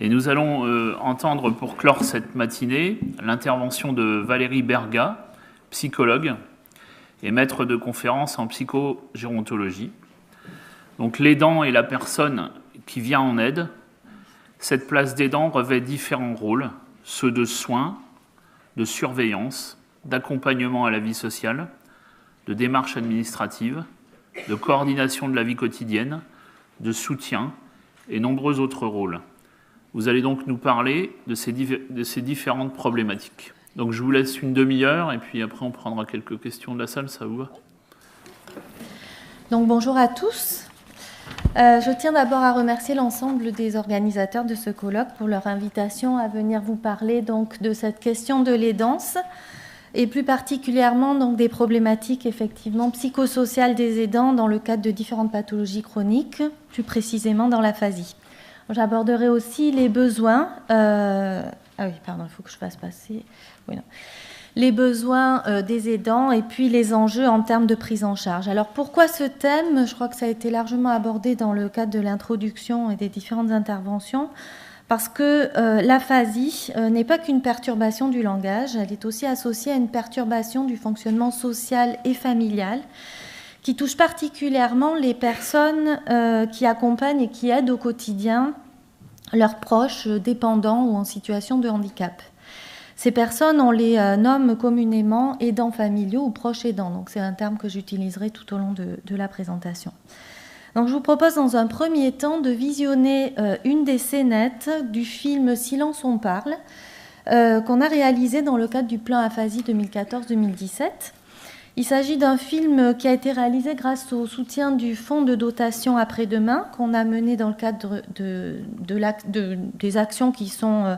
Et nous allons entendre pour clore cette matinée l'intervention de Valérie Berga, psychologue et maître de conférence en psychogérontologie. Donc l'aidant est la personne qui vient en aide. Cette place d'aidant revêt différents rôles, ceux de soins, de surveillance, d'accompagnement à la vie sociale, de démarche administrative, de coordination de la vie quotidienne, de soutien et nombreux autres rôles. Vous allez donc nous parler de ces différentes problématiques. Donc je vous laisse une demi-heure et puis après on prendra quelques questions de la salle, ça vous va? Donc bonjour à tous. Je tiens d'abord à remercier l'ensemble des organisateurs de ce colloque pour leur invitation à venir vous parler donc de cette question de l'aidance et plus particulièrement donc des problématiques effectivement psychosociales des aidants dans le cadre de différentes pathologies chroniques, plus précisément dans l'aphasie. J'aborderai aussi les besoins. Ah oui, pardon, il faut que je fasse passer. Oui, non. Les besoins des aidants et puis les enjeux en termes de prise en charge. Alors pourquoi ce thème? Je crois que ça a été largement abordé dans le cadre de l'introduction et des différentes interventions, parce que l'aphasie n'est pas qu'une perturbation du langage, elle est aussi associée à une perturbation du fonctionnement social et familial, qui touche particulièrement les personnes qui accompagnent et qui aident au quotidien leurs proches dépendants ou en situation de handicap. Ces personnes, on les nomme communément aidants familiaux ou proches aidants. Donc c'est un terme que j'utiliserai tout au long de la présentation. Donc je vous propose dans un premier temps de visionner une des scénettes du film Silence on parle, qu'on a réalisé dans le cadre du plan aphasie 2014-2017. Il s'agit d'un film qui a été réalisé grâce au soutien du fonds de dotation Après-demain qu'on a mené dans le cadre des actions qui sont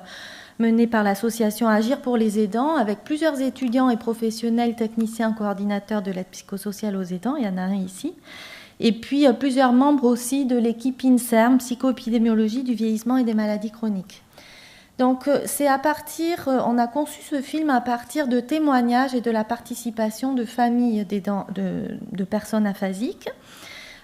menées par l'association Agir pour les aidants, avec plusieurs étudiants et professionnels, techniciens, coordinateurs de l'aide psychosociale aux aidants, il y en a un ici, et puis plusieurs membres aussi de l'équipe INSERM, psychoépidémiologie du vieillissement et des maladies chroniques. Donc c'est on a conçu ce film à partir de témoignages et de la participation de familles de personnes aphasiques,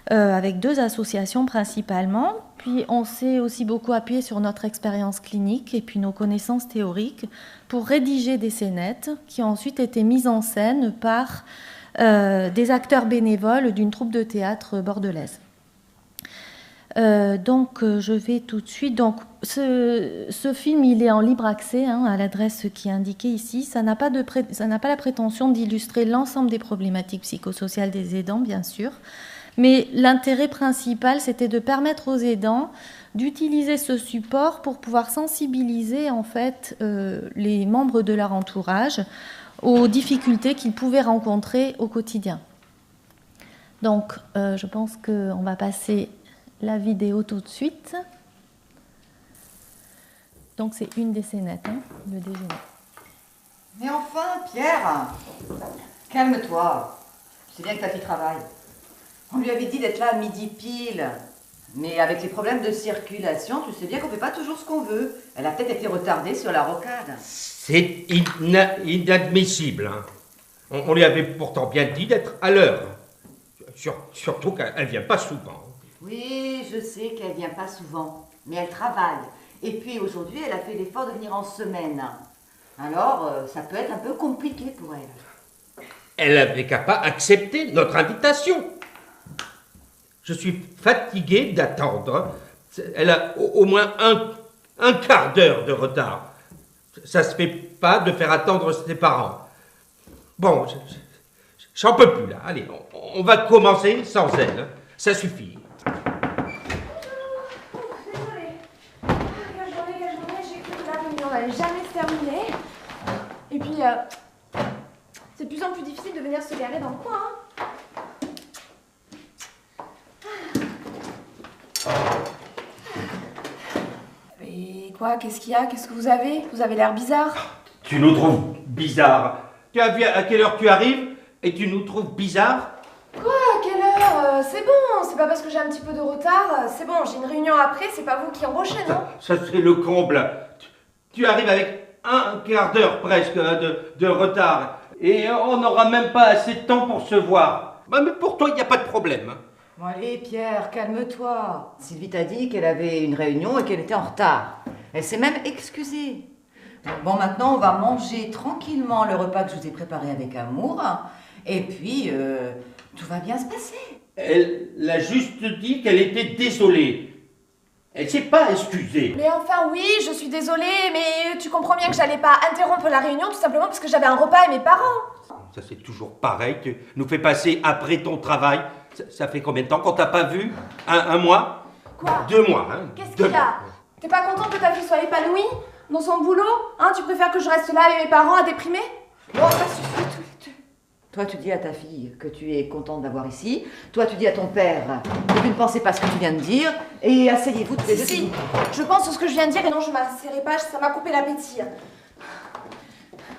avec 2 associations principalement. Puis on s'est aussi beaucoup appuyé sur notre expérience clinique et puis nos connaissances théoriques pour rédiger des scénettes qui ont ensuite été mises en scène par des acteurs bénévoles d'une troupe de théâtre bordelaise. Donc je vais tout de suite. Donc ce film, il est en libre accès à l'adresse qui est indiquée ici. Ça n'a pas la prétention d'illustrer l'ensemble des problématiques psychosociales des aidants, bien sûr. Mais l'intérêt principal, c'était de permettre aux aidants d'utiliser ce support pour pouvoir sensibiliser en fait les membres de leur entourage aux difficultés qu'ils pouvaient rencontrer au quotidien. Donc je pense qu'on va passer la vidéo tout de suite. Donc c'est une des scénettes, le déjeuner. Mais enfin, Pierre, calme-toi. Je sais bien que ta fille travaille. On lui avait dit d'être là à midi pile. Mais avec les problèmes de circulation, tu sais bien qu'on ne fait pas toujours ce qu'on veut. Elle a peut-être été retardée sur la rocade. C'est inadmissible. On lui avait pourtant bien dit d'être à l'heure. Surtout qu'elle ne vient pas souvent. Oui, je sais qu'elle vient pas souvent, mais elle travaille. Et puis aujourd'hui, elle a fait l'effort de venir en semaine. Alors, ça peut être un peu compliqué pour elle. Elle n'avait qu'à pas accepter notre invitation. Je suis fatigué d'attendre. Elle a au moins un quart d'heure de retard. Ça se fait pas de faire attendre ses parents. Bon, j'en peux plus là. Allez, on va commencer sans elle. Ça suffit. Jamais se terminer. Et puis, c'est de plus en plus difficile de venir se garer dans le coin. Mais quoi? Qu'est-ce qu'il y a? Qu'est-ce que vous avez? Vous avez l'air bizarre. Tu nous trouves bizarres. Tu as vu à quelle heure tu arrives et tu nous trouves bizarres? Quoi? À quelle heure? C'est bon, c'est pas parce que j'ai un petit peu de retard. C'est bon, j'ai une réunion après, c'est pas vous qui embauchez, non? Ça c'est le comble. Tu arrives avec un quart d'heure presque de retard. Et on n'aura même pas assez de temps pour se voir. Mais pour toi, il n'y a pas de problème. Bon allez, Pierre, calme-toi. Sylvie t'a dit qu'elle avait une réunion et qu'elle était en retard. Elle s'est même excusée. Bon, maintenant, on va manger tranquillement le repas que je vous ai préparé avec amour. Et puis, tout va bien se passer. Elle a juste dit qu'elle était désolée. Elle s'est pas excusée. Mais enfin oui, je suis désolée, mais tu comprends bien que j'allais pas interrompre la réunion tout simplement parce que j'avais un repas avec mes parents. Ça c'est toujours pareil, tu nous fais passer après ton travail. Ça fait combien de temps qu'on t'a pas vu? Un mois? Quoi? 2 mois, hein? Qu'est-ce qu'il y a? T'es pas contente que ta fille soit épanouie dans son boulot? Hein, tu préfères que je reste là avec mes parents à déprimer? Bon, ça suffit tout. Toi, tu dis à ta fille que tu es contente d'avoir ici. Toi, tu dis à ton père que tu ne pensais pas ce que tu viens de dire. Et asseyez-vous tous les deux. Si, je pense ce que je viens de dire et non, je m'asserai pas, ça m'a coupé l'appétit.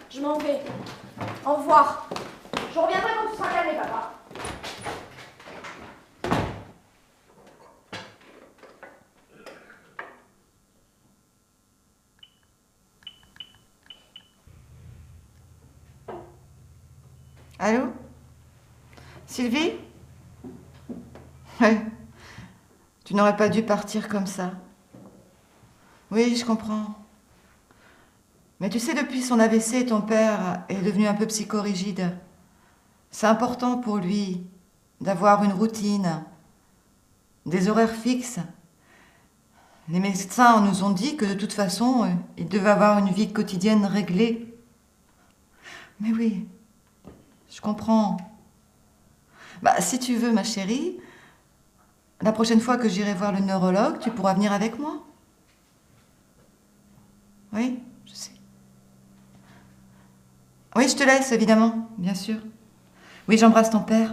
Je m'en vais. Au revoir. Je reviendrai quand tu seras calmé, papa. Allô? Sylvie? Ouais. Tu n'aurais pas dû partir comme ça. Oui, je comprends. Mais tu sais, depuis son AVC, ton père est devenu un peu psychorigide. C'est important pour lui d'avoir une routine, des horaires fixes. Les médecins nous ont dit que de toute façon, il devait avoir une vie quotidienne réglée. Mais oui, je comprends. Bah, si tu veux, ma chérie, la prochaine fois que j'irai voir le neurologue, tu pourras venir avec moi. Oui, je sais. Oui, je te laisse, évidemment, bien sûr. Oui, j'embrasse ton père.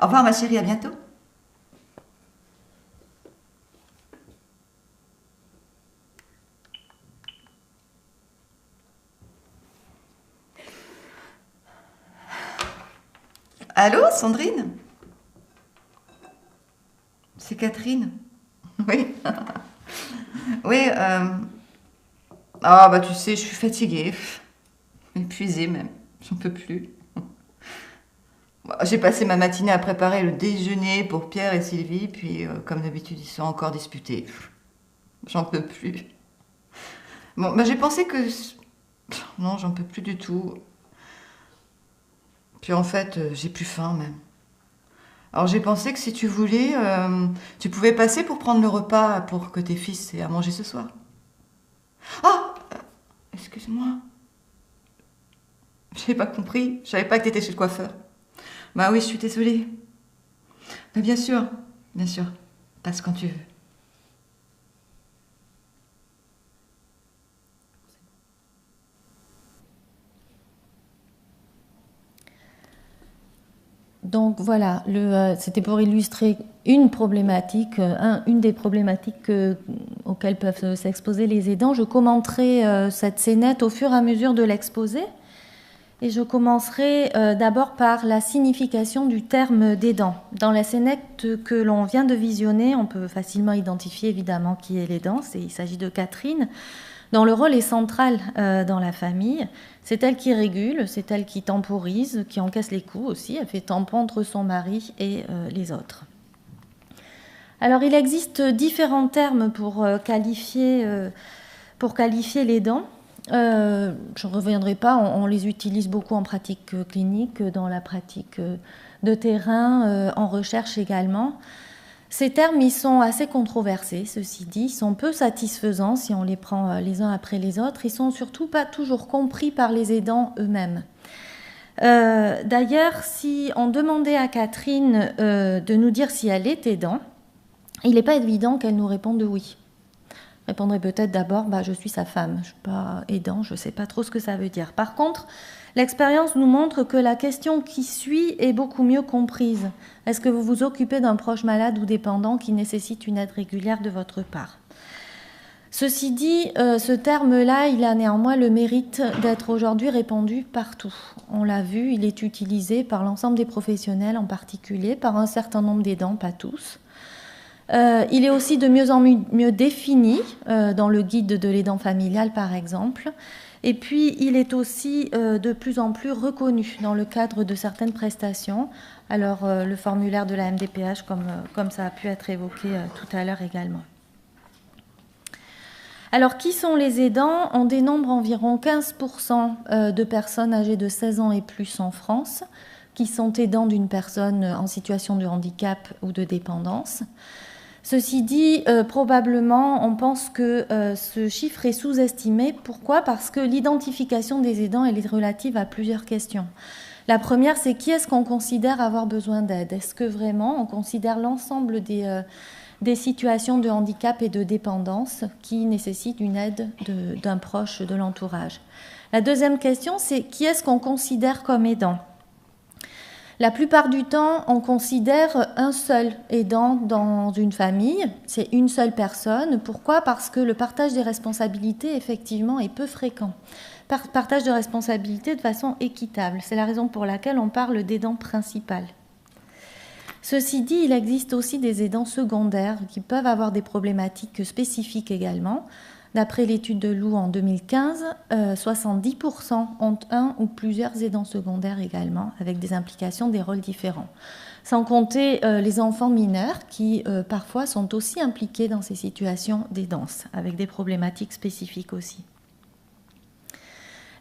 Au revoir, ma chérie, à bientôt. Allô, Sandrine? C'est Catherine. Oui. Oui, ah, bah tu sais, je suis fatiguée. Épuisée même. J'en peux plus. J'ai passé ma matinée à préparer le déjeuner pour Pierre et Sylvie, puis comme d'habitude, ils sont encore disputés. J'en peux plus. Bon, bah j'ai pensé que... Non, j'en peux plus du tout. Puis en fait, j'ai plus faim même. Alors j'ai pensé que si tu voulais, tu pouvais passer pour prendre le repas pour que tes fils aient à manger ce soir. Ah, excuse-moi. J'avais pas compris. Je savais pas que t'étais chez le coiffeur. Bah oui, je suis désolée. Mais bien sûr. Passe quand tu veux. Donc voilà, c'était pour illustrer une problématique, une des problématiques auxquelles peuvent s'exposer les aidants. Je commenterai cette scénette au fur et à mesure de l'exposé. Et je commencerai d'abord par la signification du terme d'aidant. Dans la scénette que l'on vient de visionner, on peut facilement identifier évidemment qui est l'aidant. Il s'agit de Catherine, dont le rôle est central dans la famille. C'est elle qui régule, c'est elle qui temporise, qui encaisse les coups aussi. Elle fait tampon entre son mari et les autres. Alors il existe différents termes pour qualifier l'aidant. Je ne reviendrai pas, on les utilise beaucoup en pratique clinique, dans la pratique de terrain, en recherche également. Ces termes, ils sont assez controversés, ceci dit, ils sont peu satisfaisants si on les prend les uns après les autres. Ils sont surtout pas toujours compris par les aidants eux-mêmes. D'ailleurs, si on demandait à Catherine de nous dire si elle est aidant, il n'est pas évident qu'elle nous réponde oui. Elle répondrait peut-être d'abord, je suis sa femme, je ne suis pas aidant, je ne sais pas trop ce que ça veut dire. Par contre, l'expérience nous montre que la question qui suit est beaucoup mieux comprise. Est-ce que vous vous occupez d'un proche malade ou dépendant qui nécessite une aide régulière de votre part? Ceci dit, ce terme-là, il a néanmoins le mérite d'être aujourd'hui répandu partout. On l'a vu, il est utilisé par l'ensemble des professionnels, en particulier par un certain nombre d'aidants, pas tous. Il est aussi de mieux en mieux défini dans le guide de l'aidant familial, par exemple. Et puis, il est aussi de plus en plus reconnu dans le cadre de certaines prestations. Alors, le formulaire de la MDPH, comme ça a pu être évoqué tout à l'heure également. Alors, qui sont les aidants? On dénombre environ 15% de personnes âgées de 16 ans et plus en France qui sont aidants d'une personne en situation de handicap ou de dépendance. Ceci dit, probablement, on pense que ce chiffre est sous-estimé. Pourquoi? Parce que l'identification des aidants elle est relative à plusieurs questions. La première, c'est qui est-ce qu'on considère avoir besoin d'aide? Est-ce que vraiment on considère l'ensemble des situations de handicap et de dépendance qui nécessitent une aide d'un proche de l'entourage? La deuxième question, c'est qui est-ce qu'on considère comme aidant? La plupart du temps, on considère un seul aidant dans une famille, c'est une seule personne. Pourquoi? Parce que le partage des responsabilités, effectivement, est peu fréquent. Partage de responsabilités de façon équitable. C'est la raison pour laquelle on parle d'aidant principal. Ceci dit, il existe aussi des aidants secondaires qui peuvent avoir des problématiques spécifiques également. D'après l'étude de Lou en 2015, 70% ont un ou plusieurs aidants secondaires également, avec des implications, des rôles différents. Sans compter les enfants mineurs qui parfois sont aussi impliqués dans ces situations d'aidance, avec des problématiques spécifiques aussi.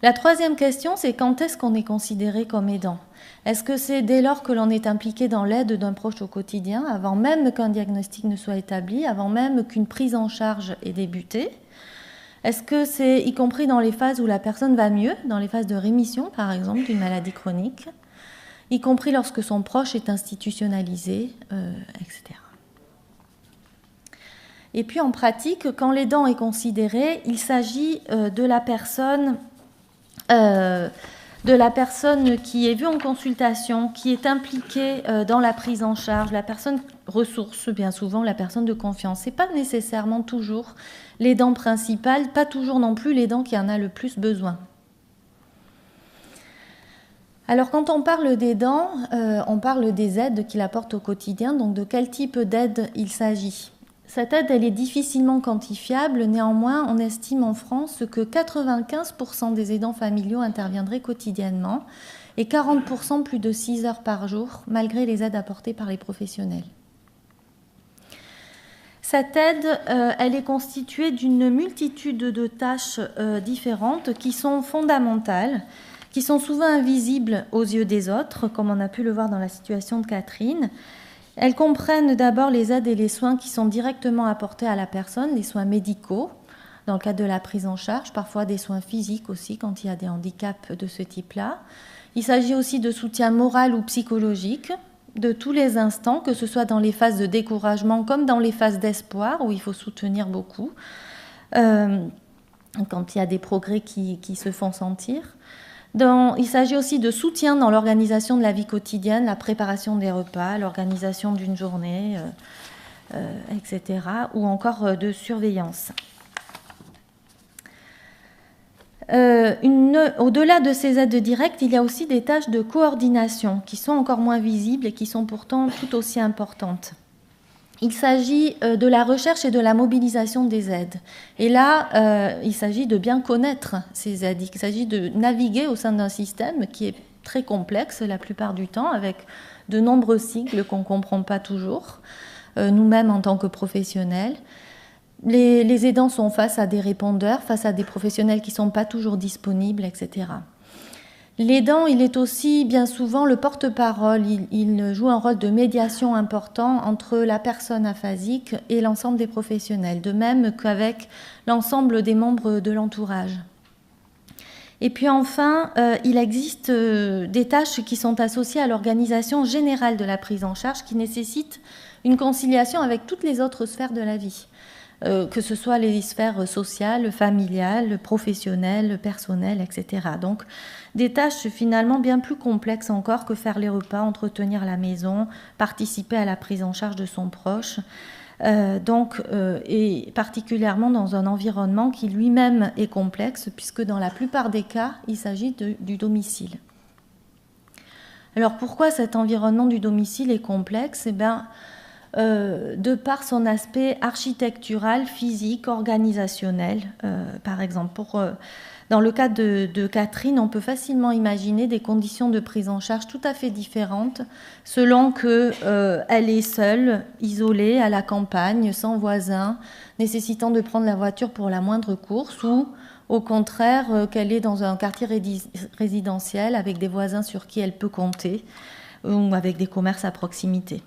La troisième question, c'est quand est-ce qu'on est considéré comme aidant? Est-ce que c'est dès lors que l'on est impliqué dans l'aide d'un proche au quotidien, avant même qu'un diagnostic ne soit établi, avant même qu'une prise en charge ait débuté? Est-ce que c'est y compris dans les phases où la personne va mieux, dans les phases de rémission, par exemple, d'une maladie chronique, y compris lorsque son proche est institutionnalisé, etc. Et puis en pratique, quand l'aidant est considéré, il s'agit de la personne qui est vue en consultation, qui est impliquée dans la prise en charge, la personne ressource, bien souvent la personne de confiance. Ce n'est pas nécessairement toujours l'aidant principal, pas toujours non plus l'aidant qui en a le plus besoin. Alors quand on parle d'aidant, on parle des aides qu'il apporte au quotidien, donc de quel type d'aide il s'agit. Cette aide, elle est difficilement quantifiable. Néanmoins, on estime en France que 95% des aidants familiaux interviendraient quotidiennement et 40% plus de 6 heures par jour, malgré les aides apportées par les professionnels. Cette aide, elle est constituée d'une multitude de tâches différentes qui sont fondamentales, qui sont souvent invisibles aux yeux des autres, comme on a pu le voir dans la situation de Catherine. Elles comprennent d'abord les aides et les soins qui sont directement apportés à la personne, les soins médicaux, dans le cadre de la prise en charge, parfois des soins physiques aussi quand il y a des handicaps de ce type-là. Il s'agit aussi de soutien moral ou psychologique de tous les instants, que ce soit dans les phases de découragement comme dans les phases d'espoir, où il faut soutenir beaucoup, quand il y a des progrès qui se font sentir. Il s'agit aussi de soutien dans l'organisation de la vie quotidienne, la préparation des repas, l'organisation d'une journée, etc., ou encore de surveillance. Au-delà de ces aides directes, il y a aussi des tâches de coordination qui sont encore moins visibles et qui sont pourtant tout aussi importantes. Il s'agit de la recherche et de la mobilisation des aides. Et là, il s'agit de bien connaître ces aides. Il s'agit de naviguer au sein d'un système qui est très complexe la plupart du temps, avec de nombreux sigles qu'on ne comprend pas toujours, nous-mêmes en tant que professionnels. Les aidants sont face à des répondeurs, face à des professionnels qui ne sont pas toujours disponibles, etc. L'aidant, il est aussi bien souvent le porte-parole. Il joue un rôle de médiation important entre la personne aphasique et l'ensemble des professionnels, de même qu'avec l'ensemble des membres de l'entourage. Et puis enfin, il existe des tâches qui sont associées à l'organisation générale de la prise en charge qui nécessitent une conciliation avec toutes les autres sphères de la vie. Que ce soit les sphères sociales, familiales, professionnelles, personnelles, etc. Donc, des tâches finalement bien plus complexes encore que faire les repas, entretenir la maison, participer à la prise en charge de son proche, et particulièrement dans un environnement qui lui-même est complexe, puisque dans la plupart des cas, il s'agit du domicile. Alors, pourquoi cet environnement du domicile est complexe ? Eh bien, de par son aspect architectural, physique, organisationnel, par exemple. Dans le cas de Catherine, on peut facilement imaginer des conditions de prise en charge tout à fait différentes selon qu'elle est seule, isolée, à la campagne, sans voisins, nécessitant de prendre la voiture pour la moindre course, ou au contraire qu'elle est dans un quartier résidentiel avec des voisins sur qui elle peut compter, ou avec des commerces à proximité.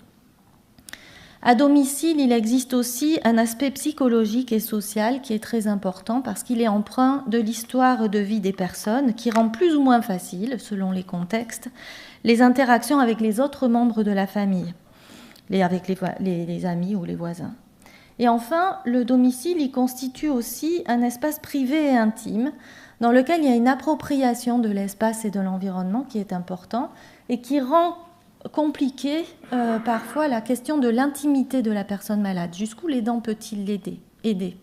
À domicile, il existe aussi un aspect psychologique et social qui est très important parce qu'il est empreint de l'histoire de vie des personnes qui rend plus ou moins facile, selon les contextes, les interactions avec les autres membres de la famille, avec les amis ou les voisins. Et enfin, le domicile, il constitue aussi un espace privé et intime dans lequel il y a une appropriation de l'espace et de l'environnement qui est important et qui rend compliqué parfois la question de l'intimité de la personne malade. Jusqu'où l'aidant peut-il aider?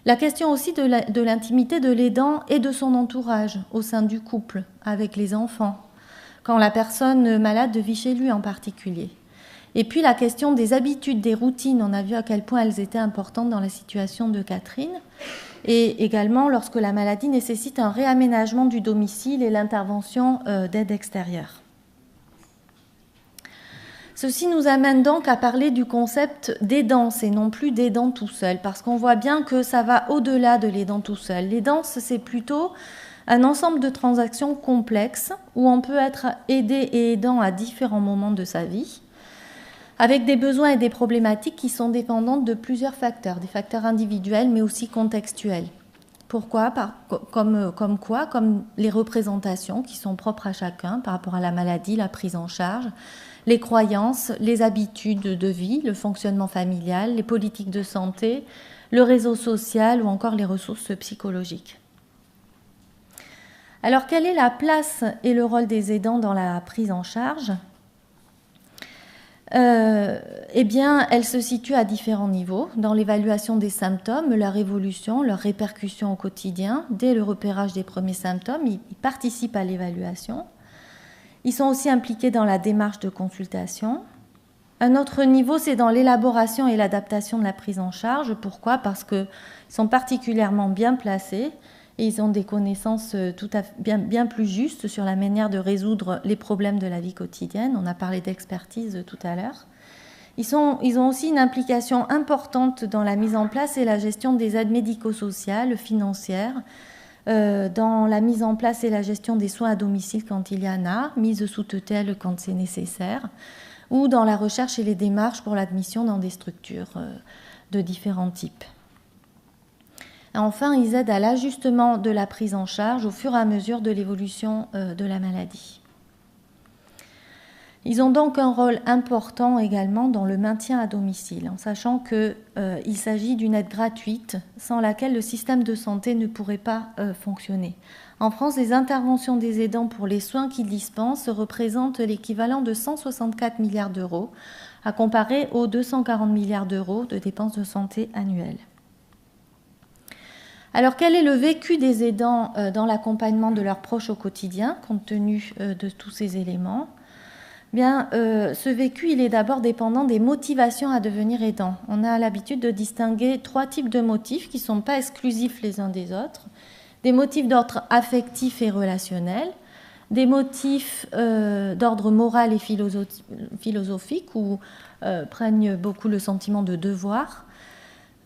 La question aussi de l'intimité de l'aidant et de son entourage au sein du couple, avec les enfants, quand la personne malade vit chez lui en particulier. Et puis la question des habitudes, des routines, on a vu à quel point elles étaient importantes dans la situation de Catherine, et également lorsque la maladie nécessite un réaménagement du domicile et l'intervention d'aide extérieure. Ceci nous amène donc à parler du concept d'aidance et non plus d'aidant tout seul, parce qu'on voit bien que ça va au-delà de l'aidant tout seul. L'aidance, c'est plutôt un ensemble de transactions complexes où on peut être aidé et aidant à différents moments de sa vie, avec des besoins et des problématiques qui sont dépendantes de plusieurs facteurs, des facteurs individuels mais aussi contextuels. Pourquoi? Comme les représentations qui sont propres à chacun par rapport à la maladie, la prise en charge, les croyances, les habitudes de vie, le fonctionnement familial, les politiques de santé, le réseau social ou encore les ressources psychologiques. Alors, quelle est la place et le rôle des aidants dans la prise en charge ? Eh bien, elle se situe à différents niveaux, dans l'évaluation des symptômes, leur évolution, leur répercussion au quotidien. Dès le repérage des premiers symptômes, ils participent à l'évaluation. Ils sont aussi impliqués dans la démarche de consultation. Un autre niveau, c'est dans l'élaboration et l'adaptation de la prise en charge. Pourquoi ? Parce qu'ils sont particulièrement bien placés et ils ont des connaissances bien plus justes sur la manière de résoudre les problèmes de la vie quotidienne. On a parlé d'expertise tout à l'heure. Ils ont aussi une implication importante dans la mise en place et la gestion des aides médico-sociales, financières, dans la mise en place et la gestion des soins à domicile quand il y en a, mise sous tutelle quand c'est nécessaire, ou dans la recherche et les démarches pour l'admission dans des structures de différents types. Et enfin, ils aident à l'ajustement de la prise en charge au fur et à mesure de l'évolution de la maladie. Ils ont donc un rôle important également dans le maintien à domicile, en sachant qu'il s'agit d'une aide gratuite sans laquelle le système de santé ne pourrait pas fonctionner. En France, les interventions des aidants pour les soins qu'ils dispensent représentent l'équivalent de 164 milliards d'euros, à comparer aux 240 milliards d'euros de dépenses de santé annuelles. Alors, quel est le vécu des aidants dans l'accompagnement de leurs proches au quotidien, compte tenu de tous ces éléments ? Bien, ce vécu, il est d'abord dépendant des motivations à devenir aidant. On a l'habitude de distinguer 3 types de motifs qui ne sont pas exclusifs les uns des autres. Des motifs d'ordre affectif et relationnel, des motifs d'ordre moral et philosophique où prennent beaucoup le sentiment de devoir,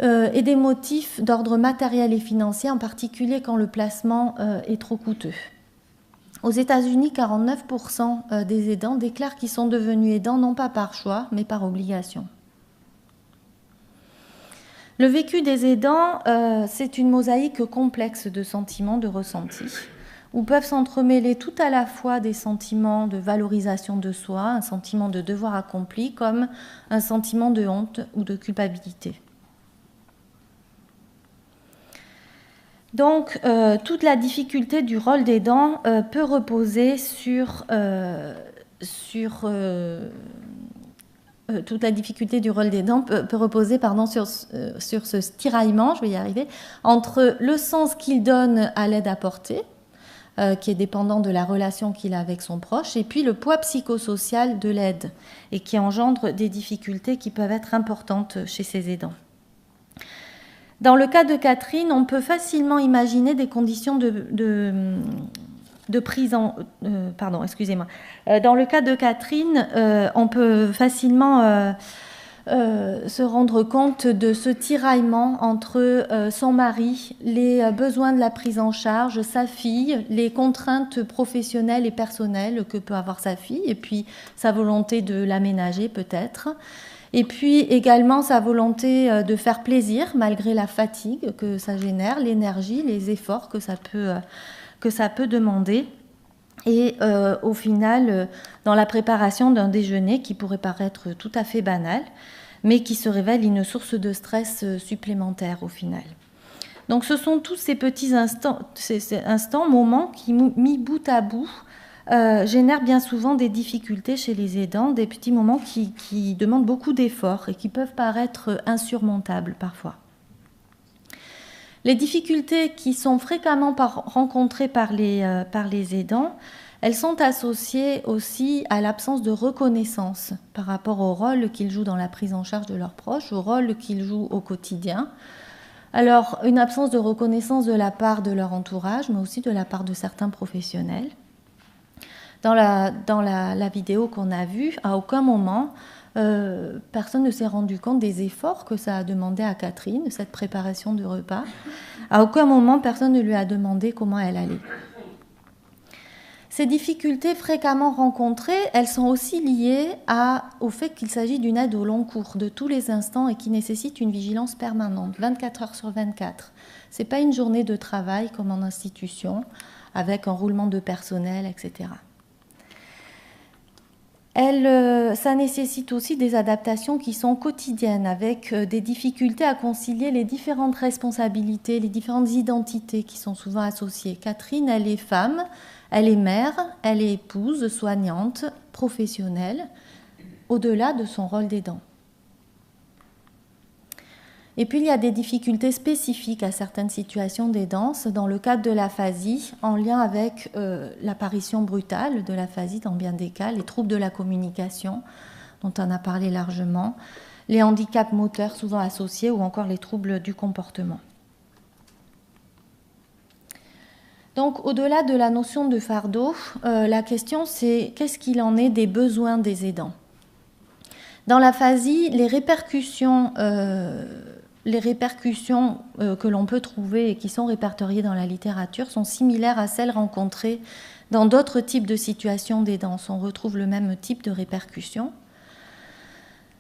et des motifs d'ordre matériel et financier, en particulier quand le placement est trop coûteux. Aux États-Unis, 49% des aidants déclarent qu'ils sont devenus aidants non pas par choix, mais par obligation. Le vécu des aidants, c'est une mosaïque complexe de sentiments, de ressentis, où peuvent s'entremêler tout à la fois des sentiments de valorisation de soi, un sentiment de devoir accompli, comme un sentiment de honte ou de culpabilité. Donc, toute la difficulté du rôle d'aidant peut reposer sur ce tiraillement, je vais y arriver, entre le sens qu'il donne à l'aide apportée, qui est dépendant de la relation qu'il a avec son proche, et puis le poids psychosocial de l'aide, et qui engendre des difficultés qui peuvent être importantes chez ces aidants. Dans le cas de Catherine, on peut facilement imaginer des conditions de prise en... pardon, excusez-moi. Dans le cas de Catherine, on peut facilement se rendre compte de ce tiraillement entre son mari, les besoins de la prise en charge, sa fille, les contraintes professionnelles et personnelles que peut avoir sa fille, et puis sa volonté de l'aménager peut-être. Et puis également sa volonté de faire plaisir malgré la fatigue que ça génère, l'énergie, les efforts que ça peut demander. Et au final, dans la préparation d'un déjeuner qui pourrait paraître tout à fait banal, mais qui se révèle une source de stress supplémentaire au final. Donc ce sont tous ces petits instants, moments qui, mis bout à bout, génèrent bien souvent des difficultés chez les aidants, des petits moments qui demandent beaucoup d'efforts et qui peuvent paraître insurmontables parfois. Les difficultés qui sont fréquemment rencontrées par les aidants, elles sont associées aussi à l'absence de reconnaissance par rapport au rôle qu'ils jouent dans la prise en charge de leurs proches, au rôle qu'ils jouent au quotidien. Alors, une absence de reconnaissance de la part de leur entourage, mais aussi de la part de certains professionnels. Dans la vidéo qu'on a vue, à aucun moment, personne ne s'est rendu compte des efforts que ça a demandé à Catherine, cette préparation de repas. À aucun moment, personne ne lui a demandé comment elle allait. Ces difficultés fréquemment rencontrées, elles sont aussi liées au fait qu'il s'agit d'une aide au long cours, de tous les instants, et qui nécessite une vigilance permanente, 24 heures sur 24. Ce n'est pas une journée de travail comme en institution, avec un roulement de personnel, etc. Ça nécessite aussi des adaptations qui sont quotidiennes, avec des difficultés à concilier les différentes responsabilités, les différentes identités qui sont souvent associées. Catherine, elle est femme, elle est mère, elle est épouse, soignante, professionnelle, au-delà de son rôle d'aidant. Et puis il y a des difficultés spécifiques à certaines situations d'aidance dans le cadre de l'aphasie, en lien avec l'apparition brutale de l'aphasie dans bien des cas, les troubles de la communication, dont on a parlé largement, les handicaps moteurs souvent associés ou encore les troubles du comportement. Donc au-delà de la notion de fardeau, la question c'est qu'est-ce qu'il en est des besoins des aidants ? Dans l'aphasie, les répercussions que l'on peut trouver et qui sont répertoriées dans la littérature sont similaires à celles rencontrées dans d'autres types de situations d'aidance. On retrouve le même type de répercussions.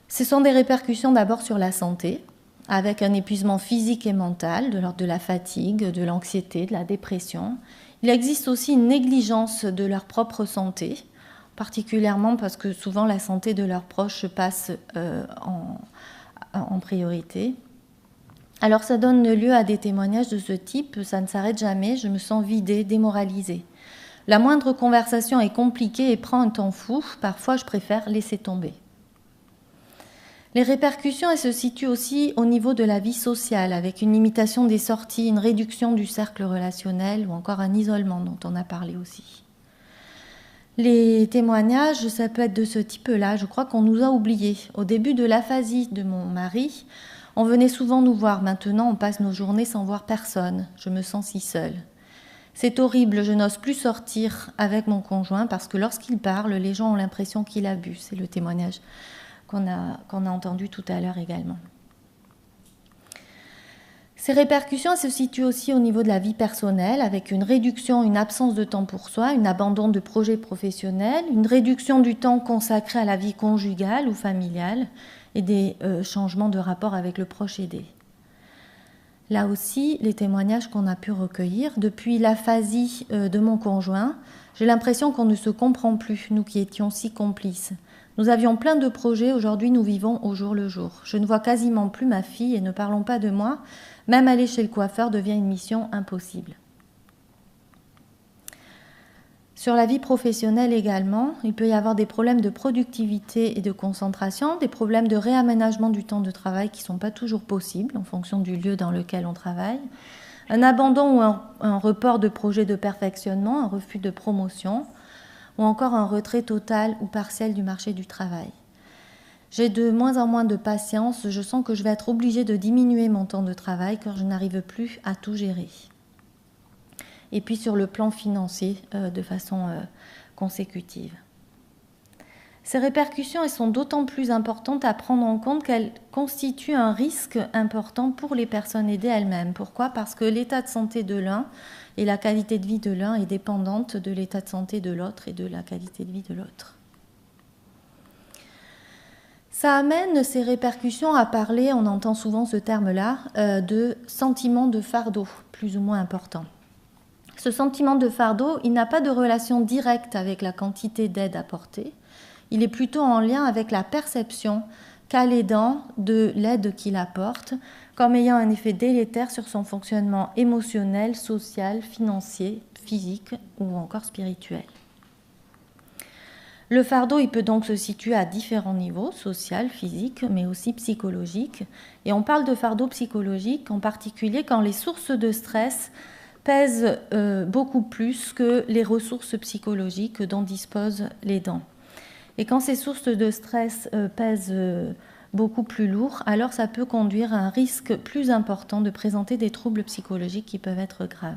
Ce sont des répercussions d'abord sur la santé, avec un épuisement physique et mental, de l'ordre de la fatigue, de l'anxiété, de la dépression. Il existe aussi une négligence de leur propre santé, particulièrement parce que souvent la santé de leurs proches passe en priorité. Alors ça donne lieu à des témoignages de ce type, ça ne s'arrête jamais, je me sens vidée, démoralisée. La moindre conversation est compliquée et prend un temps fou, parfois je préfère laisser tomber. Les répercussions elles se situent aussi au niveau de la vie sociale, avec une limitation des sorties, une réduction du cercle relationnel ou encore un isolement dont on a parlé aussi. Les témoignages, ça peut être de ce type-là, je crois qu'on nous a oubliés. Au début de l'aphasie de mon mari, on venait souvent nous voir, maintenant on passe nos journées sans voir personne, je me sens si seule. C'est horrible, je n'ose plus sortir avec mon conjoint parce que lorsqu'il parle, les gens ont l'impression qu'il a bu. C'est le témoignage qu'on a entendu tout à l'heure également. Ces répercussions se situent aussi au niveau de la vie personnelle, avec une réduction, une absence de temps pour soi, un abandon de projets professionnels, une réduction du temps consacré à la vie conjugale ou familiale, et des changements de rapport avec le proche aidé. Là aussi, les témoignages qu'on a pu recueillir, depuis l'aphasie de mon conjoint, j'ai l'impression qu'on ne se comprend plus, nous qui étions si complices. Nous avions plein de projets, aujourd'hui nous vivons au jour le jour. Je ne vois quasiment plus ma fille et ne parlons pas de moi, même aller chez le coiffeur devient une mission impossible. Sur la vie professionnelle également, il peut y avoir des problèmes de productivité et de concentration, des problèmes de réaménagement du temps de travail qui ne sont pas toujours possibles en fonction du lieu dans lequel on travaille, un abandon ou un report de projet de perfectionnement, un refus de promotion, ou encore un retrait total ou partiel du marché du travail. J'ai de moins en moins de patience, je sens que je vais être obligée de diminuer mon temps de travail car je n'arrive plus à tout gérer. Et puis sur le plan financier, de façon consécutive. Ces répercussions elles sont d'autant plus importantes à prendre en compte qu'elles constituent un risque important pour les personnes aidées elles-mêmes. Pourquoi ? Parce que l'état de santé de l'un et la qualité de vie de l'un est dépendante de l'état de santé de l'autre et de la qualité de vie de l'autre. Ça amène ces répercussions à parler, on entend souvent ce terme-là, de sentiment de fardeau, plus ou moins important. Ce sentiment de fardeau, il n'a pas de relation directe avec la quantité d'aide apportée. Il est plutôt en lien avec la perception qu'a l'aidant de l'aide qu'il apporte, comme ayant un effet délétère sur son fonctionnement émotionnel, social, financier, physique ou encore spirituel. Le fardeau, il peut donc se situer à différents niveaux, social, physique, mais aussi psychologique. Et on parle de fardeau psychologique, en particulier quand les sources de stress pèsent beaucoup plus que les ressources psychologiques dont disposent l'aidant. Et quand ces sources de stress pèsent beaucoup plus lourd, alors ça peut conduire à un risque plus important de présenter des troubles psychologiques qui peuvent être graves.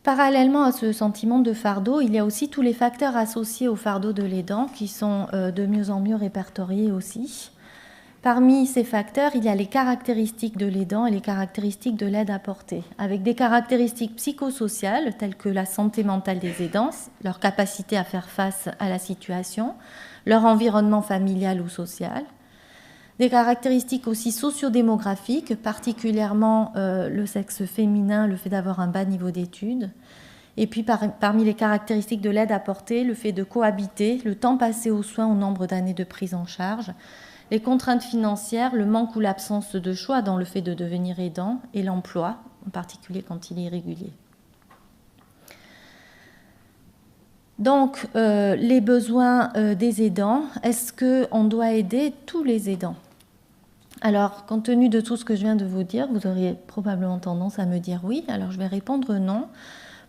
Parallèlement à ce sentiment de fardeau, il y a aussi tous les facteurs associés au fardeau de l'aidant qui sont de mieux en mieux répertoriés aussi. Parmi ces facteurs, il y a les caractéristiques de l'aidant et les caractéristiques de l'aide apportée, avec des caractéristiques psychosociales telles que la santé mentale des aidants, leur capacité à faire face à la situation, leur environnement familial ou social, des caractéristiques aussi sociodémographiques, particulièrement le sexe féminin, le fait d'avoir un bas niveau d'études, et puis parmi les caractéristiques de l'aide apportée, le fait de cohabiter, le temps passé aux soins au nombre d'années de prise en charge, les contraintes financières, le manque ou l'absence de choix dans le fait de devenir aidant et l'emploi, en particulier quand il est irrégulier. Donc, les besoins des aidants, est-ce qu'on doit aider tous les aidants ? Alors, compte tenu de tout ce que je viens de vous dire, vous auriez probablement tendance à me dire oui, alors je vais répondre non.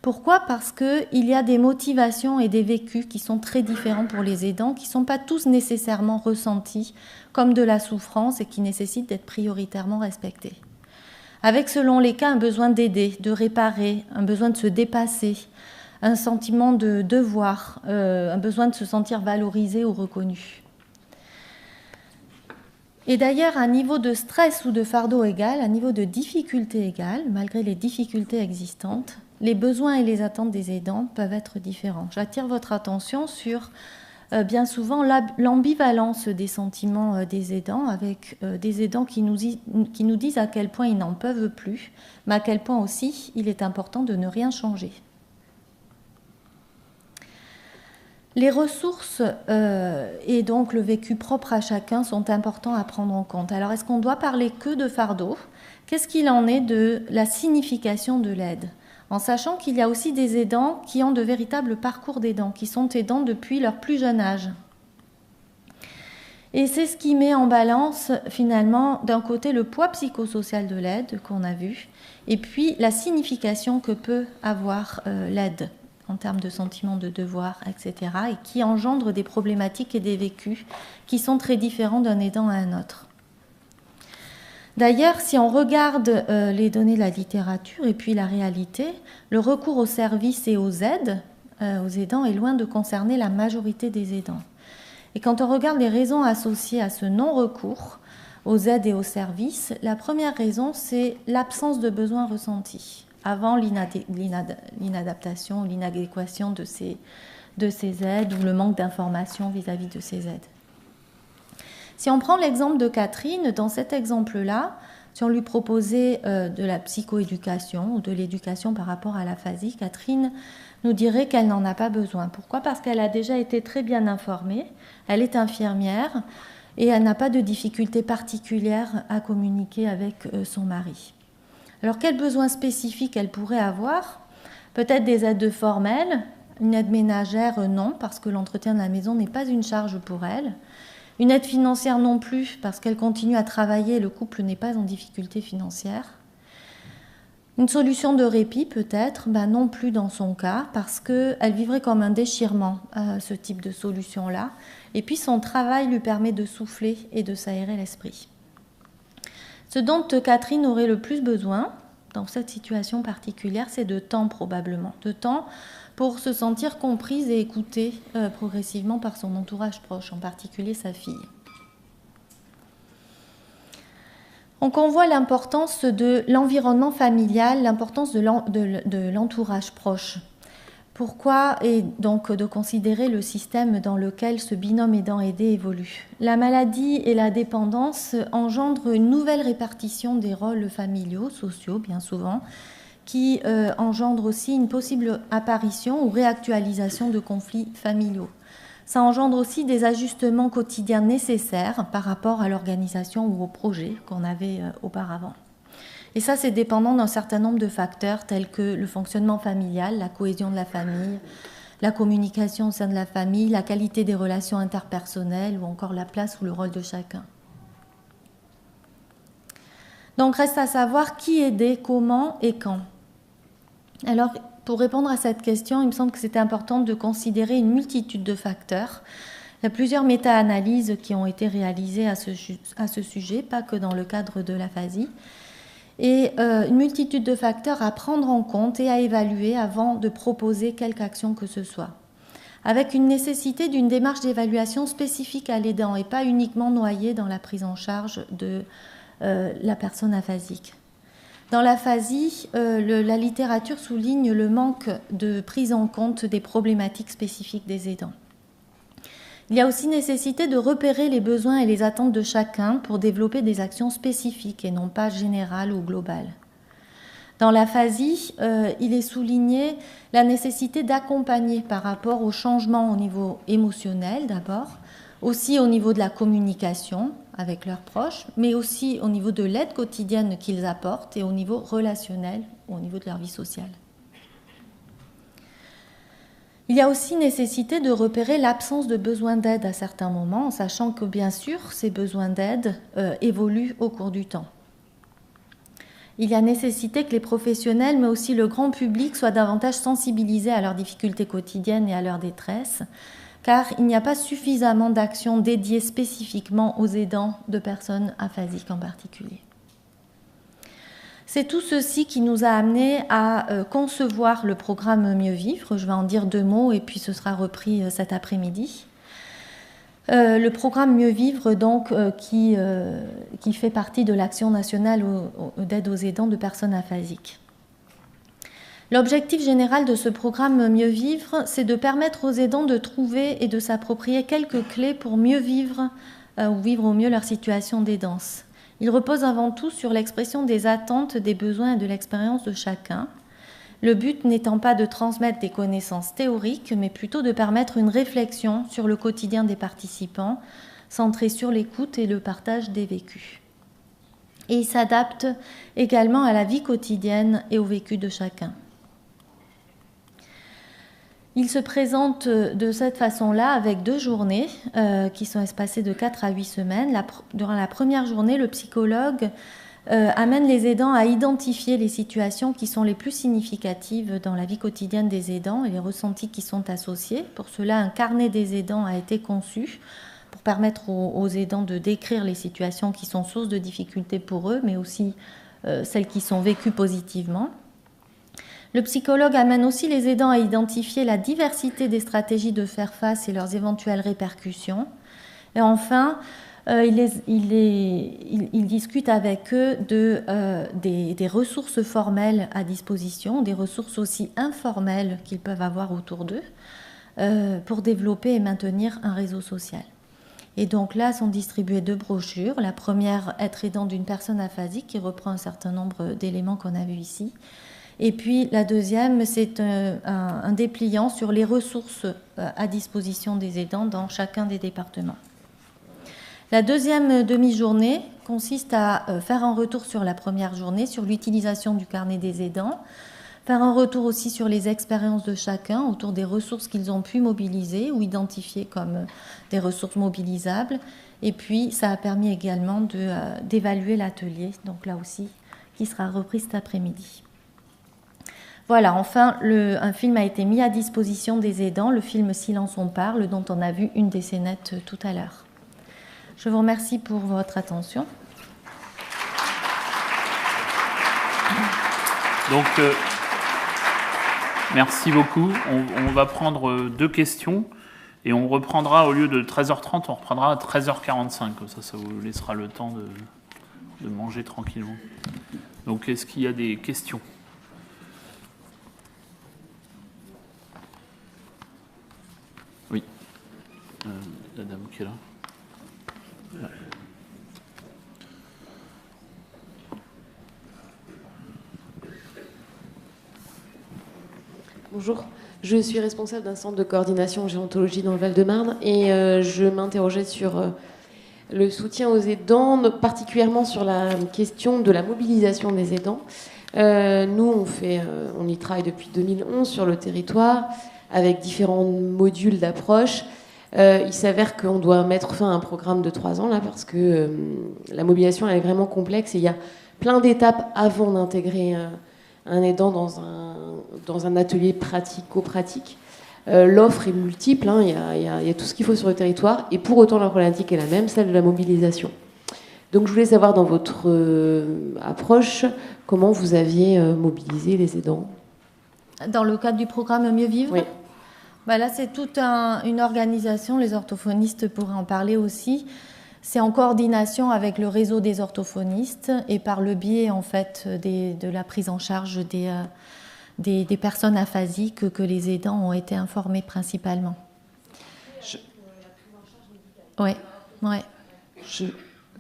Pourquoi ? Parce qu'il y a des motivations et des vécus qui sont très différents pour les aidants, qui ne sont pas tous nécessairement ressentis comme de la souffrance et qui nécessitent d'être prioritairement respectés. Avec, selon les cas, un besoin d'aider, de réparer, un besoin de se dépasser, un sentiment de devoir, un besoin de se sentir valorisé ou reconnu. Et d'ailleurs, à un niveau de stress ou de fardeau égal, à un niveau de difficulté égal, malgré les difficultés existantes, les besoins et les attentes des aidants peuvent être différents. J'attire votre attention sur bien souvent l'ambivalence des sentiments des aidants, avec des aidants qui nous disent à quel point ils n'en peuvent plus, mais à quel point aussi il est important de ne rien changer. Les ressources et donc le vécu propre à chacun sont importants à prendre en compte. Alors, est-ce qu'on doit parler que de fardeau ? Qu'est-ce qu'il en est de la signification de l'aide ? En sachant qu'il y a aussi des aidants qui ont de véritables parcours d'aidants, qui sont aidants depuis leur plus jeune âge. Et c'est ce qui met en balance, finalement, d'un côté le poids psychosocial de l'aide qu'on a vu, et puis la signification que peut avoir l'aide en termes de sentiments de devoir, etc., et qui engendre des problématiques et des vécus qui sont très différents d'un aidant à un autre. D'ailleurs, si on regarde les données de la littérature et puis la réalité, le recours aux services et aux aides aux aidants est loin de concerner la majorité des aidants. Et quand on regarde les raisons associées à ce non-recours aux aides et aux services, la première raison, c'est l'absence de besoins ressentis, avant l'inadaptation, l'inadéquation de ces aides ou le manque d'informations vis-à-vis de ces aides. Si on prend l'exemple de Catherine, dans cet exemple-là, si on lui proposait de la psychoéducation ou de l'éducation par rapport à l'aphasie, Catherine nous dirait qu'elle n'en a pas besoin. Pourquoi ? Parce qu'elle a déjà été très bien informée, elle est infirmière et elle n'a pas de difficultés particulières à communiquer avec son mari. Alors, quels besoins spécifiques elle pourrait avoir ? Peut-être des aides formelles, une aide ménagère, non, parce que l'entretien de la maison n'est pas une charge pour elle. Une aide financière non plus, parce qu'elle continue à travailler, le couple n'est pas en difficulté financière. Une solution de répit peut-être, non plus dans son cas, parce qu'elle vivrait comme un déchirement, ce type de solution-là. Et puis son travail lui permet de souffler et de s'aérer l'esprit. Ce dont Catherine aurait le plus besoin dans cette situation particulière, c'est de temps probablement, de temps pour se sentir comprise et écoutée progressivement par son entourage proche, en particulier sa fille. Donc on voit l'importance de l'environnement familial, l'importance de l'entourage proche. Pourquoi et donc de considérer le système dans lequel ce binôme aidant-aidé évolue. La maladie et la dépendance engendrent une nouvelle répartition des rôles familiaux, sociaux bien souvent, qui engendre aussi une possible apparition ou réactualisation de conflits familiaux. Ça engendre aussi des ajustements quotidiens nécessaires par rapport à l'organisation ou au projet qu'on avait auparavant. Et ça, c'est dépendant d'un certain nombre de facteurs tels que le fonctionnement familial, la cohésion de la famille, la communication au sein de la famille, la qualité des relations interpersonnelles ou encore la place ou le rôle de chacun. Donc reste à savoir qui aider, comment et quand. Alors, pour répondre à cette question, il me semble que c'était important de considérer une multitude de facteurs. Il y a plusieurs méta-analyses qui ont été réalisées à ce sujet, pas que dans le cadre de l'aphasie. Et une multitude de facteurs à prendre en compte et à évaluer avant de proposer quelque action que ce soit. Avec une nécessité d'une démarche d'évaluation spécifique à l'aidant et pas uniquement noyée dans la prise en charge de la personne aphasique. Dans l'aphasie, la littérature souligne le manque de prise en compte des problématiques spécifiques des aidants. Il y a aussi nécessité de repérer les besoins et les attentes de chacun pour développer des actions spécifiques et non pas générales ou globales. Dans l'aphasie, il est souligné la nécessité d'accompagner par rapport aux changements au niveau émotionnel d'abord, aussi au niveau de la communication avec leurs proches, mais aussi au niveau de l'aide quotidienne qu'ils apportent et au niveau relationnel, au niveau de leur vie sociale. Il y a aussi nécessité de repérer l'absence de besoin d'aide à certains moments, en sachant que bien sûr, ces besoins d'aide évoluent au cours du temps. Il y a nécessité que les professionnels, mais aussi le grand public, soient davantage sensibilisés à leurs difficultés quotidiennes et à leur détresse, car il n'y a pas suffisamment d'actions dédiées spécifiquement aux aidants de personnes aphasiques en particulier. C'est tout ceci qui nous a amenés à concevoir le programme Mieux Vivre. Je vais en dire 2 mots et puis ce sera repris cet après-midi. Le programme Mieux Vivre, donc, qui fait partie de l'Action nationale d'aide aux aidants de personnes aphasiques. L'objectif général de ce programme Mieux Vivre, c'est de permettre aux aidants de trouver et de s'approprier quelques clés pour mieux vivre ou vivre au mieux leur situation d'aidance. Il repose avant tout sur l'expression des attentes, des besoins et de l'expérience de chacun. Le but n'étant pas de transmettre des connaissances théoriques, mais plutôt de permettre une réflexion sur le quotidien des participants, centrée sur l'écoute et le partage des vécus. Et il s'adapte également à la vie quotidienne et au vécu de chacun. Il se présente de cette façon-là avec 2 journées qui sont espacées de 4 à 8 semaines. Durant la première journée, le psychologue amène les aidants à identifier les situations qui sont les plus significatives dans la vie quotidienne des aidants et les ressentis qui sont associés. Pour cela, un carnet des aidants a été conçu pour permettre aux aidants de décrire les situations qui sont source de difficultés pour eux, mais aussi celles qui sont vécues positivement. Le psychologue amène aussi les aidants à identifier la diversité des stratégies de faire face et leurs éventuelles répercussions. Et enfin, il discute avec eux des ressources formelles à disposition, des ressources aussi informelles qu'ils peuvent avoir autour d'eux pour développer et maintenir un réseau social. Et donc là sont distribuées 2 brochures. La première, Être aidant d'une personne aphasique, qui reprend un certain nombre d'éléments qu'on a vus ici. Et puis la deuxième, c'est un dépliant sur les ressources à disposition des aidants dans chacun des départements. La deuxième demi-journée consiste à faire un retour sur la première journée, sur l'utilisation du carnet des aidants, faire un retour aussi sur les expériences de chacun autour des ressources qu'ils ont pu mobiliser ou identifier comme des ressources mobilisables. Et puis ça a permis également d'évaluer l'atelier, donc là aussi, qui sera repris cet après-midi. Voilà, enfin, un film a été mis à disposition des aidants, le film Silence on parle, dont on a vu une des scénettes tout à l'heure. Je vous remercie pour votre attention. Donc, merci beaucoup. On va prendre 2 questions et on reprendra, au lieu de 13h30, on reprendra à 13h45. Comme ça vous laissera le temps de manger tranquillement. Donc, est-ce qu'il y a des questions ? Oui. La dame qui est là. Bonjour, je suis responsable d'un centre de coordination en gérontologie dans le Val-de-Marne et je m'interrogeais sur le soutien aux aidants, particulièrement sur la question de la mobilisation des aidants. Nous, on y travaille depuis 2011 sur le territoire avec différents modules d'approche. Il s'avère qu'on doit mettre fin à un programme de 3 ans là parce que la mobilisation elle est vraiment complexe et il y a plein d'étapes avant d'intégrer un aidant dans un atelier pratico-pratique. L'offre est multiple, hein, il y a tout ce qu'il faut sur le territoire, et pour autant la problématique est la même, celle de la mobilisation. Donc je voulais savoir dans votre approche, comment vous aviez mobilisé les aidants. Dans le cadre du programme Mieux Vivre ? Oui. Bah là, c'est toute une organisation, les orthophonistes pourraient en parler aussi. C'est en coordination avec le réseau des orthophonistes et par le biais en fait de la prise en charge des personnes aphasiques que les aidants ont été informés principalement. Oui.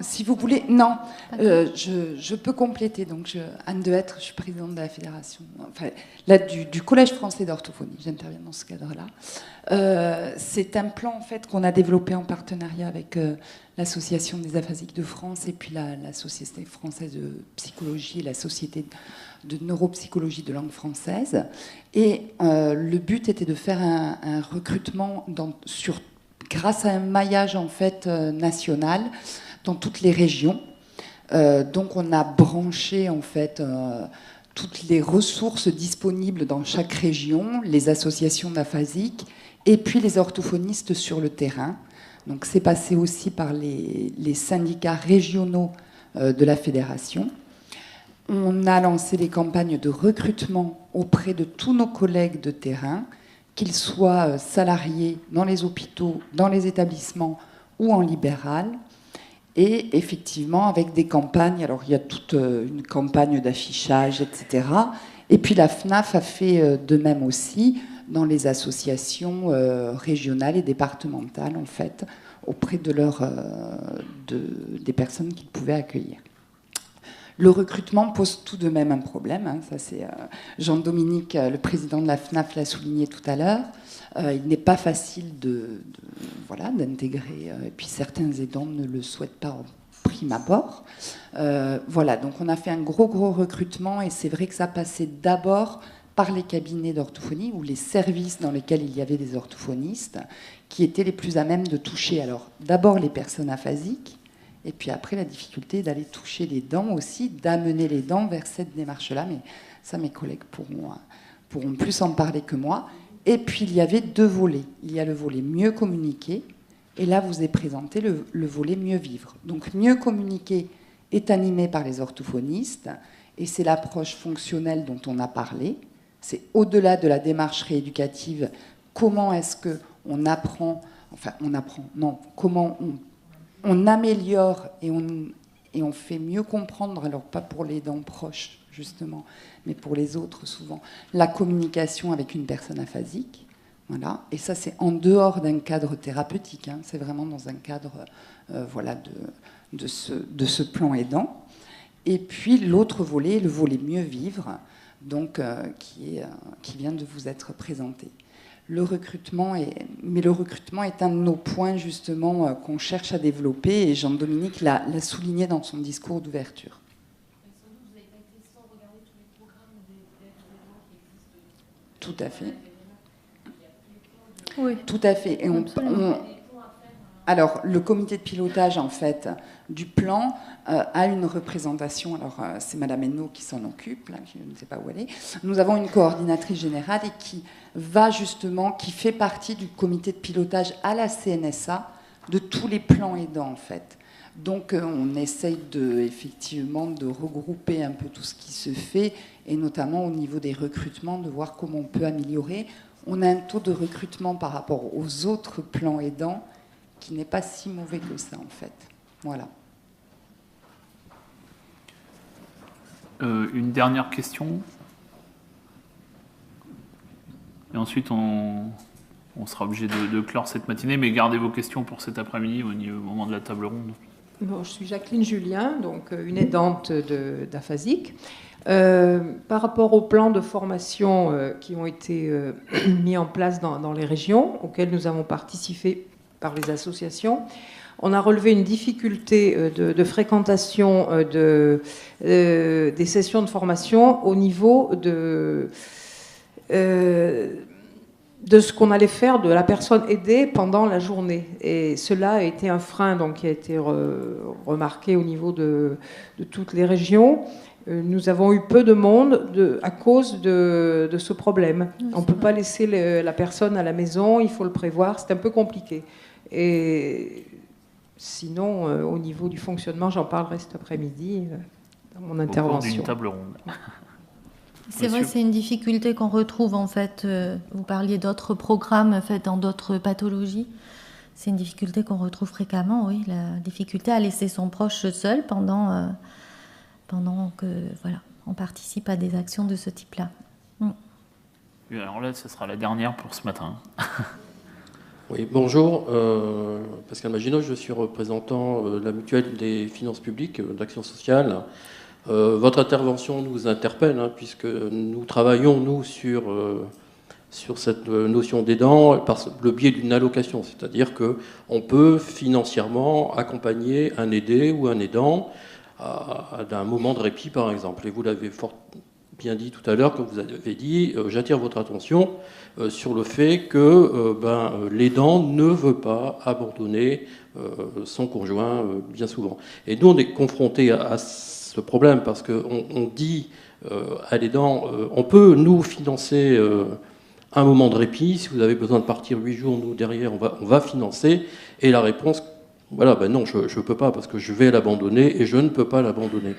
Si vous voulez, non, je peux compléter. Donc, Anne Dehêtre, je suis présidente de la fédération, enfin, là, du Collège français d'orthophonie. J'interviens dans ce cadre-là. C'est un plan en fait qu'on a développé en partenariat avec l'Association des aphasiques de France et puis la Société française de psychologie et la Société de neuropsychologie de langue française. Et le but était de faire un recrutement grâce à un maillage en fait national dans toutes les régions. Donc on a branché en fait toutes les ressources disponibles dans chaque région, les associations d'aphasiques et puis les orthophonistes sur le terrain. Donc c'est passé aussi par les syndicats régionaux de la fédération. On a lancé des campagnes de recrutement auprès de tous nos collègues de terrain, qu'ils soient salariés dans les hôpitaux, dans les établissements ou en libéral. Et effectivement, avec des campagnes, alors il y a toute une campagne d'affichage, etc. Et puis la FNAF a fait de même aussi dans les associations régionales et départementales, en fait, auprès des personnes qu'ils pouvaient accueillir. Le recrutement pose tout de même un problème. Hein, ça, c'est Jean-Dominique, le président de la FNAF, l'a souligné tout à l'heure. Il n'est pas facile d'intégrer, et puis certains aidants ne le souhaitent pas en prime abord. Voilà, donc on a fait un gros recrutement et c'est vrai que ça passait d'abord par les cabinets d'orthophonie ou les services dans lesquels il y avait des orthophonistes qui étaient les plus à même de toucher. Alors d'abord les personnes aphasiques et puis après la difficulté d'aller toucher les dents aussi, d'amener les dents vers cette démarche-là. Mais ça, mes collègues pourront plus en parler que moi. Et puis, il y avait 2 volets. Il y a le volet mieux communiquer, et là, vous est présenté le volet mieux vivre. Donc, mieux communiquer est animé par les orthophonistes, et c'est l'approche fonctionnelle dont on a parlé. C'est au-delà de la démarche rééducative, comment est-ce qu'on apprend, comment on améliore et on fait mieux comprendre, alors pas pour les dents proches, justement, mais pour les autres souvent, la communication avec une personne aphasique. Voilà. Et ça, c'est en dehors d'un cadre thérapeutique. Hein. C'est vraiment dans un cadre de ce plan aidant. Et puis l'autre volet, le volet mieux vivre, donc, qui vient de vous être présenté. Le recrutement est un de nos points justement qu'on cherche à développer et Jean-Dominique l'a souligné dans son discours d'ouverture. Tout à fait. Oui. Tout à fait. Et Alors, le comité de pilotage, en fait, du plan a une représentation. Alors, c'est Madame Hainaut qui s'en occupe, là, je ne sais pas où elle est. Nous avons une coordinatrice générale et qui va justement, qui fait partie du comité de pilotage à la CNSA de tous les plans aidants, en fait. Donc, on essaye effectivement de regrouper un peu tout ce qui se fait, et notamment au niveau des recrutements, de voir comment on peut améliorer. On a un taux de recrutement par rapport aux autres plans aidants qui n'est pas si mauvais que ça, en fait. Voilà. Une dernière question. Et ensuite, on sera obligé de clore cette matinée, mais gardez vos questions pour cet après-midi au moment de la table ronde. Bon, je suis Jacqueline Julien, donc une aidante d'Aphasique. Par rapport aux plans de formation qui ont été mis en place dans les régions, auxquels nous avons participé par les associations, on a relevé une difficulté de fréquentation des sessions de formation au niveau de ce qu'on allait faire de la personne aidée pendant la journée. Et cela a été un frein donc, qui a été remarqué au niveau de toutes les régions. Nous avons eu peu de monde à cause de ce problème. On ne peut pas laisser la personne à la maison, il faut le prévoir, c'est un peu compliqué. Et sinon, au niveau du fonctionnement, j'en parlerai cet après-midi dans mon intervention. Au cours d'une table ronde. C'est vrai, c'est une difficulté qu'on retrouve en fait. Vous parliez d'autres programmes faits dans d'autres pathologies. C'est une difficulté qu'on retrouve fréquemment, oui, la difficulté à laisser son proche seul pendant que voilà, on participe à des actions de ce type-là. Alors là, ce sera la dernière pour ce matin. Oui, bonjour. Pascal Maginot, je suis représentant de la mutuelle des finances publiques d'Action sociale. Votre intervention nous interpelle, hein, puisque nous travaillons, nous, sur cette notion d'aidant par le biais d'une allocation. C'est-à-dire qu'on peut financièrement accompagner un aidé ou un aidant d'un moment de répit, par exemple. Et vous l'avez fort bien dit tout à l'heure, quand vous avez dit, j'attire votre attention sur le fait que l'aidant ne veut pas abandonner son conjoint bien souvent. Et nous, on est confrontés à ce problème parce qu'on dit à l'aidant, on peut nous financer un moment de répit, si vous avez besoin de partir 8 jours, nous derrière on va financer, et la réponse, voilà, ben non, je ne peux pas parce que je vais l'abandonner et je ne peux pas l'abandonner.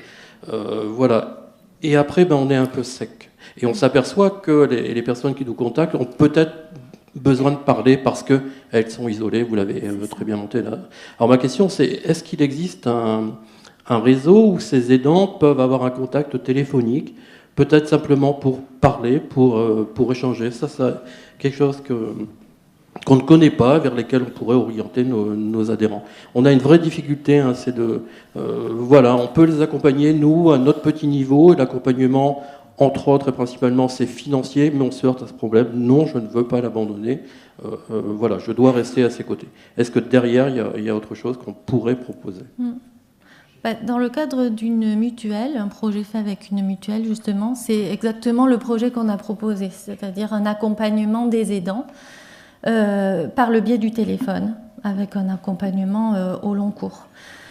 Voilà. Et après, ben, on est un peu sec. Et on s'aperçoit que les personnes qui nous contactent ont peut-être besoin de parler parce qu'elles sont isolées, vous l'avez très bien monté là. Alors ma question c'est, est-ce qu'il existe un réseau où ces aidants peuvent avoir un contact téléphonique, peut-être simplement pour parler, pour échanger. Ça quelque chose qu'on ne connaît pas, vers lesquels on pourrait orienter nos adhérents. On a une vraie difficulté, hein, c'est voilà, on peut les accompagner, nous, à notre petit niveau, et l'accompagnement, entre autres et principalement, c'est financier, mais on se heurte à ce problème. Non, je ne veux pas l'abandonner. Voilà, je dois rester à ses côtés. Est-ce que derrière, il y a autre chose qu'on pourrait proposer ? Dans le cadre d'une mutuelle, un projet fait avec une mutuelle, justement, c'est exactement le projet qu'on a proposé, c'est-à-dire un accompagnement des aidants par le biais du téléphone, avec un accompagnement au long cours.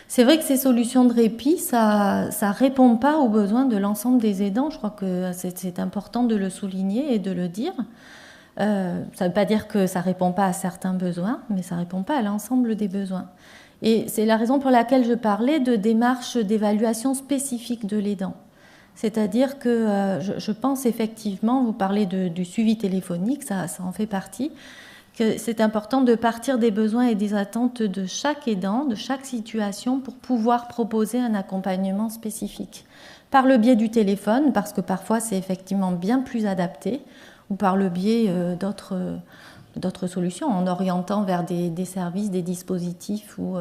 C'est vrai que ces solutions de répit, ça répond pas aux besoins de l'ensemble des aidants. Je crois que c'est important de le souligner et de le dire. Ça ne veut pas dire que ça répond pas à certains besoins, mais ça répond pas à l'ensemble des besoins. Et c'est la raison pour laquelle je parlais de démarches d'évaluation spécifique de l'aidant. C'est-à-dire que je pense effectivement, vous parlez du suivi téléphonique, ça en fait partie, que c'est important de partir des besoins et des attentes de chaque aidant, de chaque situation, pour pouvoir proposer un accompagnement spécifique. Par le biais du téléphone, parce que parfois c'est effectivement bien plus adapté, ou par le biais d'autres solutions, en orientant vers des services, des dispositifs ou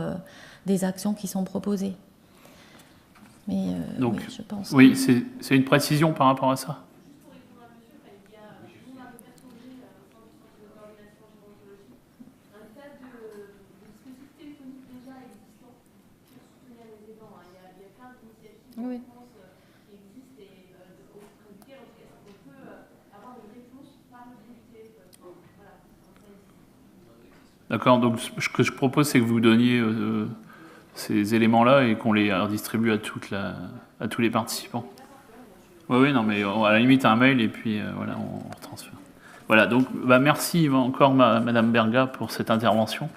des actions qui sont proposées. Mais donc, oui, je pense. Oui, c'est une précision par rapport à ça. Oui. D'accord, donc ce que je propose, c'est que vous donniez ces éléments-là et qu'on les redistribue à tous les participants. Oui, non, mais à la limite, un mail et puis voilà, on retransfère. Voilà, donc merci encore Madame Berga pour cette intervention.